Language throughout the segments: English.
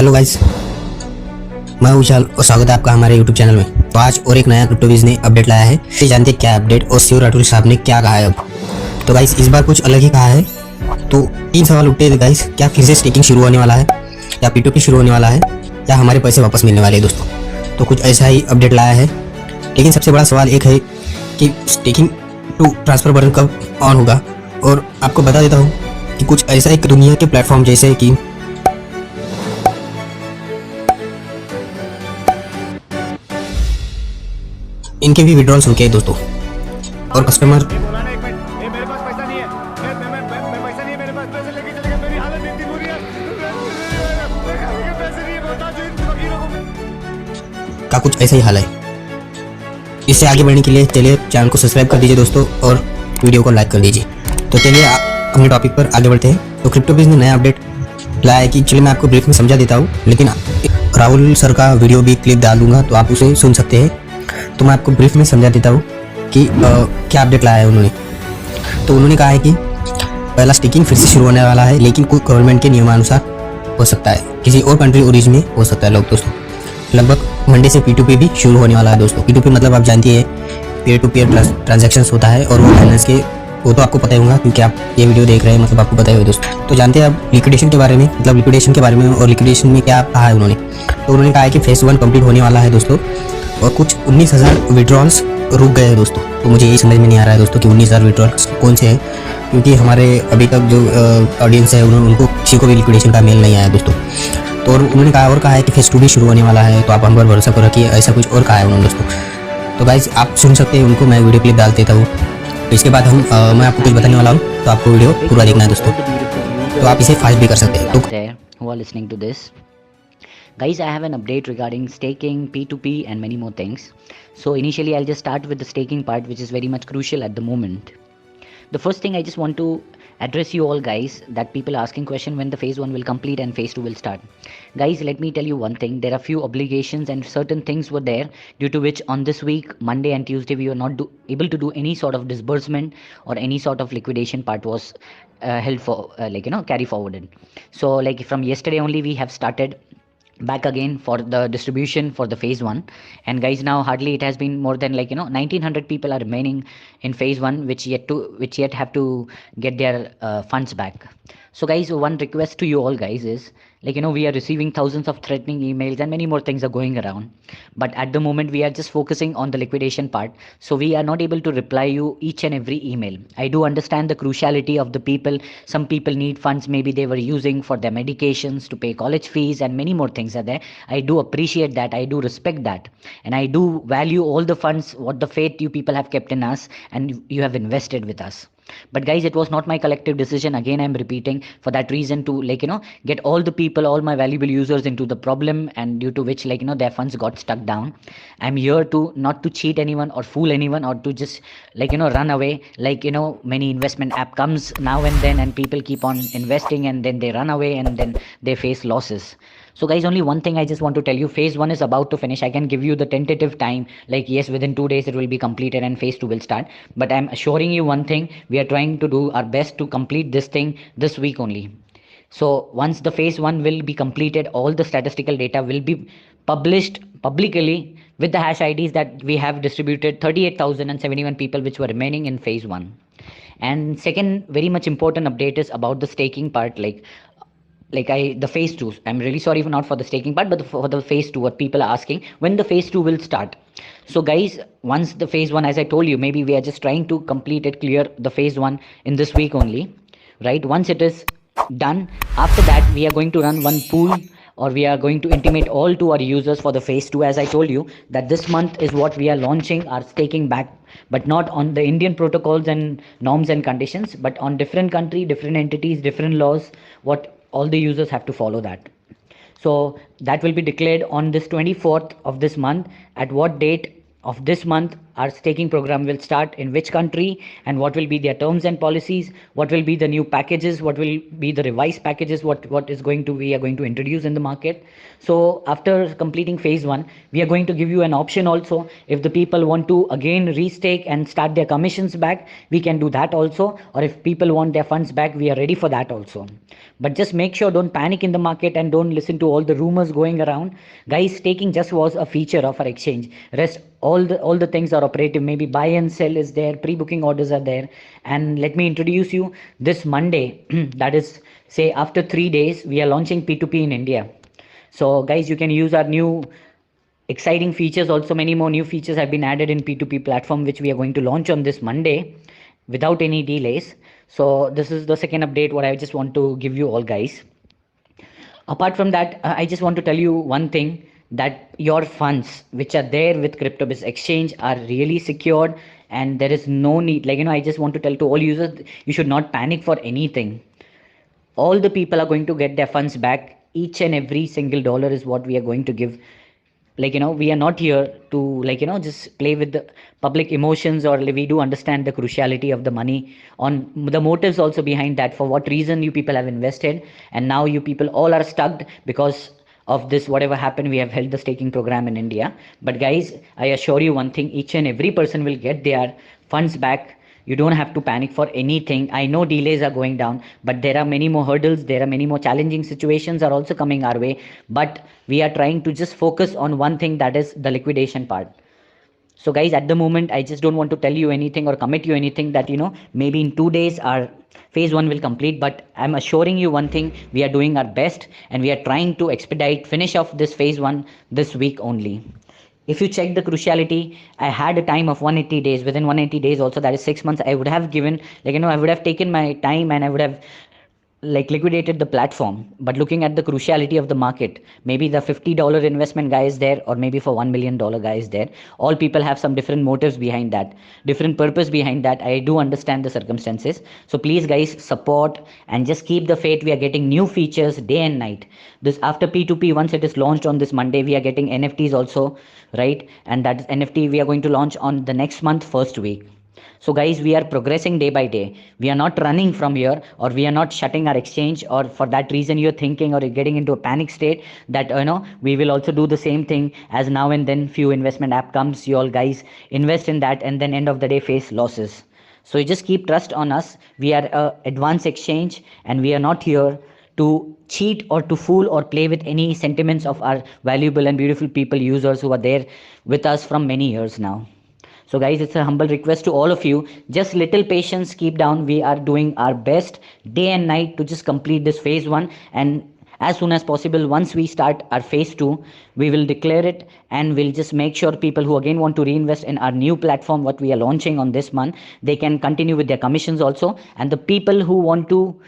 Hello guys, मैं विशाल और स्वागत है आपका हमारे यूट्यूब चैनल में। तो आज और एक नया क्रिप्टोवीज ने अपडेट लाया है। ये जानते हैं क्या अपडेट और शिव राठौर साहब ने क्या कहा है अब। तो गाइस इस बार कुछ अलग ही कहा है। तो 3 सवाल उठते थे गाइस, क्या फिर से स्टेकिंग शुरू होने वाला है, या P2P शुरू होने वाला है, या हमारे पैसे वापस मिलने वाले हैं दोस्तों। तो कुछ ऐसा ही अपडेट लाया है। लेकिन सबसे बड़ा सवाल एक है कि स्टेकिंग टू ट्रांसफर बटन कब ऑन होगा। और आपको बता देता हूँ कि कुछ ऐसा एक दुनिया के प्लेटफॉर्म जैसे कि इनके भी विड्रॉल्स रुके हैं दोस्तों, और कस्टमर का कुछ ऐसा ही हाल है। इससे आगे बढ़ने के लिए चलिए चैनल को सब्सक्राइब कर दीजिए दोस्तों, और वीडियो को लाइक कर दीजिए। तो चलिए अपने टॉपिक पर आगे बढ़ते हैं। तो क्रिप्टोबीज ने नया अपडेट लाया है कि चलिए मैं आपको ब्रीफ में समझा देता हूँ, लेकिन राहुल सर का वीडियो भी क्लिप डाल दूंगा तो आप उसे सुन सकते हैं। तो मैं आपको ब्रीफ में समझा देता हूँ कि क्या अपडेट लाया है उन्होंने। तो उन्होंने कहा है कि पहला स्टेकिंग फिर से शुरू होने वाला है, लेकिन कुछ गवर्नमेंट के नियमानुसार हो सकता है, किसी और कंट्री ओरिजिन में हो सकता है लोग दोस्तों। लगभग मंडे से P2P भी शुरू होने वाला है दोस्तों। P2P मतलब आप जानती है, पीयर टू पीयर ट्रांजैक्शंस होता है, और वो फाइनेंस के वो तो आपको पता ही होगा क्योंकि आप ये वीडियो देख रहे हैं, मतलब आपको पता ही होगा दोस्तों। तो जानते हैं आप लिक्विडेशन के बारे में, मतलब लिक्विडेशन के बारे में, और लिक्विडेशन में क्या कहा है उन्होंने। तो उन्होंने कहा है कि फेज 1 कंप्लीट होने वाला है दोस्तों, और कुछ 19,000 विड्रॉल्स रुक गए हैं दोस्तों। तो मुझे यही समझ में नहीं आ रहा है दोस्तों कि 19,000 विड्रॉल्स कौन से हैं, क्योंकि हमारे अभी तक जो ऑडियंस है उनको किसी को भी लिक्विडेशन का मेल नहीं आया दोस्तों। तो और उन्होंने कहा है कि फेज 2 भी शुरू होने वाला है, तो आप हम पर भरोसा कर रखिए, ऐसा कुछ और कहा है उन्होंने दोस्तों। तो गाइस आप सुन सकते हैं उनको, मैं वीडियो क्लिप डाल देता हूँ। तो इसके बाद मैं आपको कुछ बताने वाला हूँ, तो आपको वीडियो पूरा देखना है दोस्तों। तो आप इसे फास्ट भी कर सकते हैं। तो Guys, I have an update regarding staking, P2P and many more things. So initially I'll just start with the staking part, which is very much crucial at the moment. The first thing I just want to address you all guys, that people asking question when the phase 1 will complete and phase 2 will start. Guys, let me tell you one thing, there are few obligations and certain things were there due to which on this week, Monday and Tuesday, we were not able to do any sort of disbursement or any sort of liquidation part was held for carry forwarded. So like from yesterday only we have started back again for the distribution for the phase 1, and guys now hardly it has been more than 1900 people are remaining in phase 1 which yet have to get their funds back. So guys, one request to you all guys is we are receiving thousands of threatening emails and many more things are going around, but at the moment we are just focusing on the liquidation part, so we are not able to reply you each and every email. I do understand the cruciality of the people. Some people need funds, maybe they were using for their medications, to pay college fees, and many more things are there. I do appreciate that, I do respect that, and I do value all the funds what the faith you people have kept in us and you have invested with us. But guys, it was not my collective decision, again I'm repeating, for that reason to get all the people, all my valuable users into the problem, and due to which their funds got stuck down. I'm here to not to cheat anyone or fool anyone or to just run away, many investment app comes now and then and people keep on investing and then they run away and then they face losses. So guys, only one thing I just want to tell you, phase 1 is about to finish. I can give you the tentative time, yes, within 2 days it will be completed and phase 2 will start, but I'm assuring you one thing, we are trying to do our best to complete this thing this week only. So once the phase 1 will be completed, all the statistical data will be published publicly with the hash IDs that we have distributed 38,071 people which were remaining in phase 1. And second very much important update is about the staking part, the phase 2. I'm really sorry for not for the staking part, but for the phase 2, what people are asking, when the phase 2 will start. So guys, once the phase 1, as I told you, maybe we are just trying to complete it, clear the phase 1 in this week only, right? Once it is done, after that we are going to run one pool, or we are going to intimate all to our users for the phase 2. As I told you that this month is what we are launching our staking back, but not on the Indian protocols and norms and conditions, but on different country, different entities, different laws, what all the users have to follow that. So that will be declared on this 24th of this month. At what date of this month our staking program will start, in which country, and what will be their terms and policies, what will be the new packages, what will be the revised packages, what is going to we are going to introduce in the market. So after completing phase 1, we are going to give you an option also. If the people want to again restake and start their commissions back, we can do that also, or if people want their funds back, we are ready for that also. But just make sure, don't panic in the market and don't listen to all the rumors going around. Guys, staking just was a feature of our exchange. Rest, all the things are operative. Maybe buy and sell is there, pre-booking orders are there. And let me introduce you this Monday, that is, say after 3 days, we are launching P2P in India. So guys, you can use our new exciting features. Also, many more new features have been added in P2P platform, which we are going to launch on this Monday without any delays. So this is the second update what I just want to give you all, guys. Apart from that, I just want to tell you one thing, that your funds which are there with CryptoBiz exchange are really secured, and there is no need, like, I just want to tell to all users, you should not panic for anything. All the people are going to get their funds back. Each and every single dollar is what we are going to give. Like, we are not here to, like, just play with the public emotions, or we do understand the cruciality of the money, on the motives also behind that, for what reason you people have invested, and now you people all are stuck because of this, whatever happened. We have held the staking program in India, but guys, I assure you one thing, each and every person will get their funds back. You don't have to panic for anything. I know delays are going down, but there are many more hurdles, there are many more challenging situations are also coming our way, but we are trying to just focus on one thing, that is the liquidation part. So guys, at the moment, I just don't want to tell you anything or commit you anything, that maybe in 2 days our phase 1 will complete, but I'm assuring you one thing, we are doing our best, and we are trying to expedite, finish off this phase 1 this week only. If you check the cruciality, I had a time of 180 days. Within 180 days also, that is 6 months, I would have given, like, I would have taken my time, and I would have, like, liquidated the platform. But looking at the cruciality of the market, maybe the $50 investment guy is there, or maybe for $1 million guy is there. All people have some different motives behind that, different purpose behind that. I do understand the circumstances. So please guys, support and just keep the faith. We are getting new features day and night. This after P2P, once it is launched on this Monday, we are getting NFTs also, right? And that NFT we are going to launch on the next month, first week. So guys, we are progressing day by day. We are not running from here, or we are not shutting our exchange, or for that reason you're thinking or you're getting into a panic state that we will also do the same thing, as now and then few investment app comes, you all guys invest in that, and then end of the day face losses. So you just keep trust on us. We are a advanced exchange, and we are not here to cheat or to fool or play with any sentiments of our valuable and beautiful people, users who are there with us from many years now. So guys, it's a humble request to all of you, just little patience, keep down. We are doing our best day and night to just complete this phase 1, and as soon as possible, once we start our phase 2, we will declare it, and we'll just make sure people who again want to reinvest in our new platform what we are launching on this month, they can continue with their commissions also, and the people who want to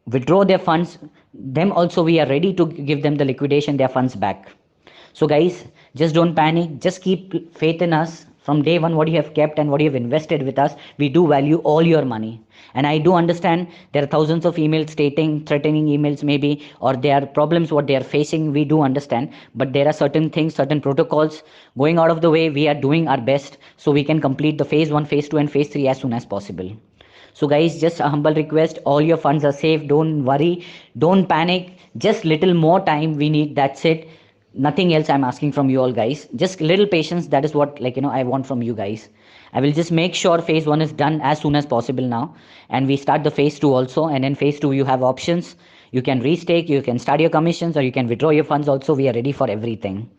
withdraw their funds, them also we are ready to give them the liquidation, their funds back. So guys, just don't panic, just keep faith in us. From day 1, what you have kept and what you have invested with us, we do value all your money. And I do understand there are thousands of emails stating, threatening emails maybe, or there are problems what they are facing. We do understand, but there are certain things, certain protocols going out of the way. We are doing our best so we can complete the phase 1, phase 2 and phase 3 as soon as possible. So guys, just a humble request, all your funds are safe. Don't worry, don't panic, just little more time we need, that's it. Nothing else I'm asking from you all, guys. Just little patience, that is what, like, I want from you guys. I will just make sure phase 1 is done as soon as possible now, and we start the phase 2 also. And in phase 2 you have options, you can restake, you can start your commissions, or you can withdraw your funds also. We are ready for everything.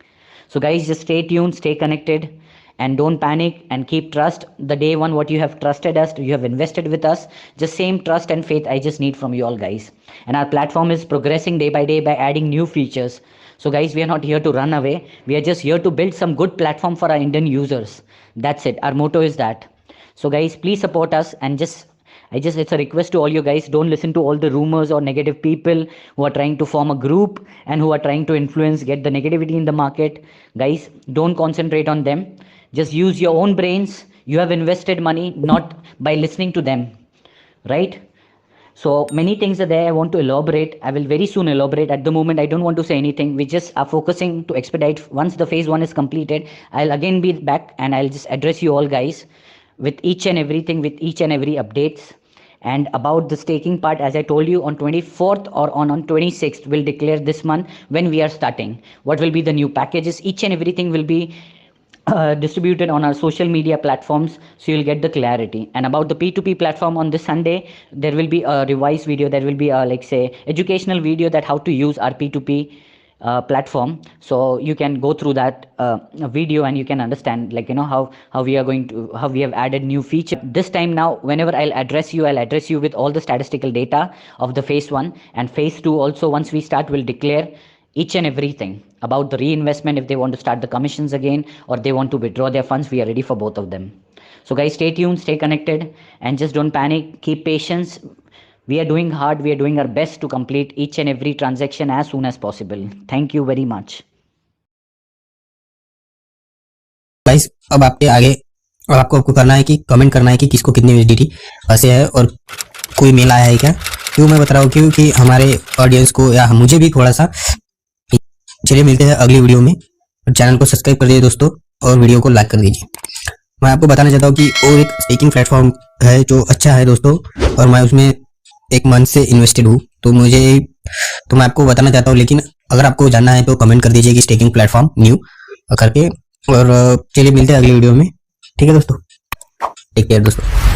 So guys, just stay tuned, stay connected, and don't panic, and keep trust. The day 1 what you have trusted us, you have invested with us, just same trust and faith I just need from you all, guys. And our platform is progressing day by day by adding new features. So guys, we are not here to run away, we are just here to build some good platform for our Indian users. That's it, our motto is that. So guys, please support us, and it's a request to all you guys, don't listen to all the rumors or negative people who are trying to form a group and who are trying to influence, get the negativity in the market. Guys, don't concentrate on them, just use your own brains. You have invested money, not by listening to them, right? So many things are there I want to elaborate. I will very soon elaborate. At the moment I don't want to say anything. We just are focusing to expedite. Once the phase 1 is completed, I'll again be back and I'll just address you all guys with each and everything, with each and every updates. And about the staking part, as I told you, on 24th or on 26th we'll declare this month when we are starting, what will be the new packages. Each and everything will be distributed on our social media platforms, so you'll get the clarity. And about the P2P platform, on this Sunday there will be a revised video. There will be a, like say, educational video that how to use our P2P platform, so you can go through that video and you can understand, like, you know, how we are going to, how we have added new feature this time. Now whenever I'll address you with all the statistical data of the phase 1 and phase 2 also. Once we start, we'll declare each and everything about the reinvestment, if they want to start the commissions again or they want to withdraw their funds. We are ready for both of them. So guys, stay tuned, stay connected, and just don't panic, keep patience. We are doing hard, we are doing our best to complete each and every transaction as soon as possible. Thank you very much. Guys अब आपके आगे, और आपको करना है कि comment करना है कि किसको कितनी यूएसडीटी फंसे है और कोई मेल आया है क्या। क्यों मैं बता रहा हूँ, क्योंकि हमारे ऑडियंस को या मुझे भी थोड़ा सा। चलिए मिलते हैं अगली वीडियो में। चैनल को सब्सक्राइब कर दीजिए दोस्तों और वीडियो को लाइक कर दीजिए। मैं आपको बताना चाहता हूँ कि और एक स्टेकिंग प्लेटफॉर्म है जो अच्छा है दोस्तों, और मैं उसमें एक मंथ से इन्वेस्टेड हूँ, तो मैं आपको बताना चाहता हूँ। लेकिन अगर आपको जानना है तो कमेंट कर दीजिए कि स्टेकिंग प्लेटफॉर्म न्यू करके। और चलिए मिलते हैं अगली वीडियो में। ठीक है दोस्तों, टेक केयर दोस्तों।